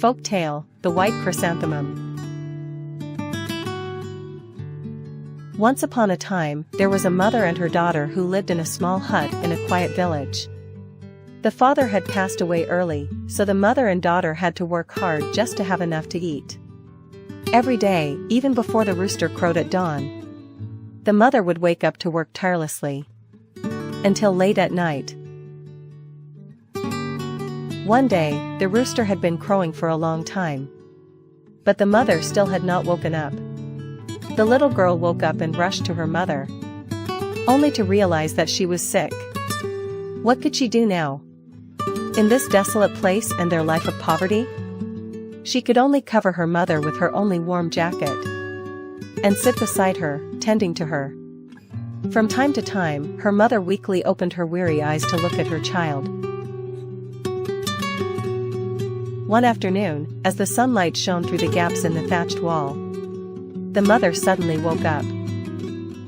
Folk Tale: The White Chrysanthemum. Once upon a time, there was a mother and her daughter who lived in a small hut in a quiet village. The father had passed away early, so the mother and daughter had to work hard just to have enough to eat. Every day, even before the rooster crowed at dawn, the mother would wake up to work tirelessly until late at night. One day, the rooster had been crowing for a long time, but the mother still had not woken up. The little girl woke up and rushed to her mother, only to realize that she was sick. What could she do now? In this desolate place and their life of poverty? She could only cover her mother with her only warm jacket and sit beside her, tending to her. From time to time, her mother weakly opened her weary eyes to look at her child. One afternoon, as the sunlight shone through the gaps in the thatched wall, the mother suddenly woke up.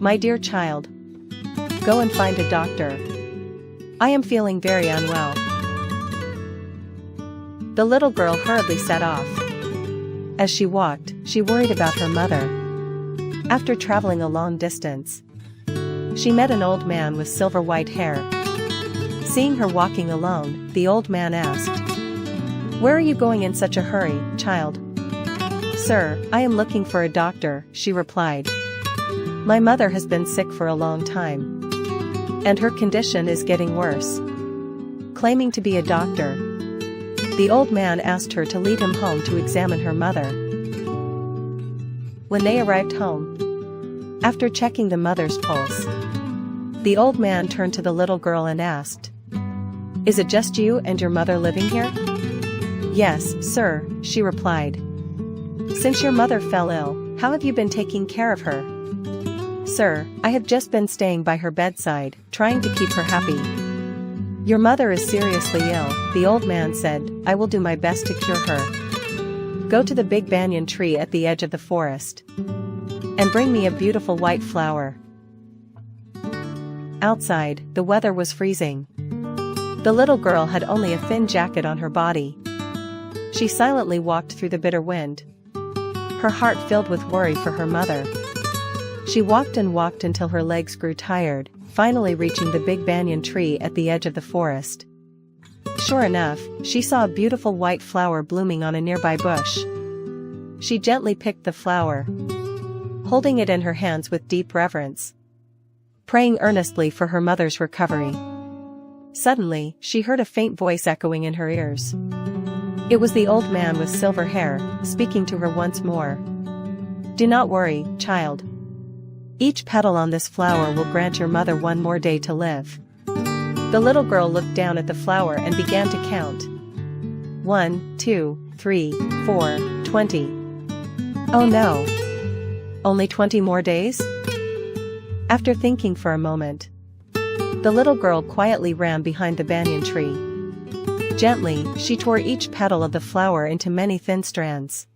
"My dear child, go and find a doctor. I am feeling very unwell." The little girl hurriedly set off. As she walked, she worried about her mother. After traveling a long distance, she met an old man with silver white hair. Seeing her walking alone, the old man asked, "Where are you going in such a hurry, child?" "Sir, I am looking for a doctor," she replied. "My mother has been sick for a long time, and her condition is getting worse." Claiming to be a doctor, the old man asked her to lead him home to examine her mother. When they arrived home, after checking the mother's pulse, the old man turned to the little girl and asked, "Is it just you and your mother living here?" "Yes, sir," she replied. "Since your mother fell ill, how have you been taking care of her?" "Sir, I have just been staying by her bedside, trying to keep her happy." "Your mother is seriously ill," the old man said. "I will do my best to cure her. Go to the big banyan tree at the edge of the forest and bring me a beautiful white flower." Outside, the weather was freezing. The little girl had only a thin jacket on her body. She silently walked through the bitter wind, her heart filled with worry for her mother. She walked and walked until her legs grew tired, finally reaching the big banyan tree at the edge of the forest. Sure enough, she saw a beautiful white flower blooming on a nearby bush. She gently picked the flower, holding it in her hands with deep reverence, praying earnestly for her mother's recovery. Suddenly, she heard a faint voice echoing in her ears. It was the old man with silver hair, speaking to her once more. "Do not worry, child. Each petal on this flower will grant your mother one more day to live." The little girl looked down at the flower and began to count. 1, 2, 3, 4, 20. Oh no! Only 20 more days? After thinking for a moment, the little girl quietly ran behind the banyan tree. Gently, she tore each petal of the flower into many thin strands.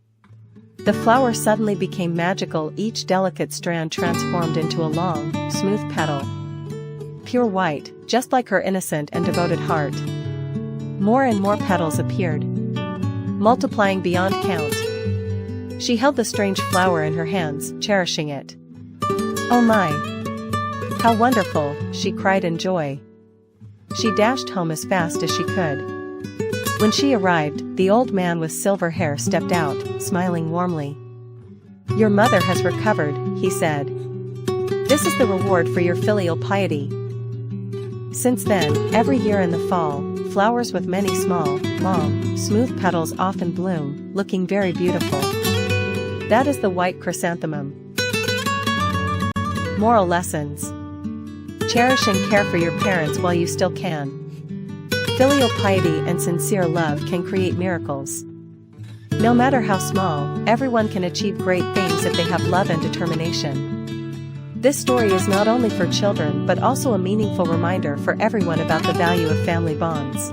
The flower suddenly became magical. Each delicate strand transformed into a long, smooth petal, pure white, just like her innocent and devoted heart. More and more petals appeared, multiplying beyond count. She held the strange flower in her hands, cherishing it. "Oh my! How wonderful!" she cried in joy. She dashed home as fast as she could. When she arrived, the old man with silver hair stepped out, smiling warmly. "Your mother has recovered," he said. "This is the reward for your filial piety." Since then, every year in the fall, flowers with many small, long, smooth petals often bloom, looking very beautiful. That is the white chrysanthemum. Moral lessons. Cherish and care for your parents while you still can. Filial piety and sincere love can create miracles. No matter how small, everyone can achieve great things if they have love and determination. This story is not only for children but also a meaningful reminder for everyone about the value of family bonds.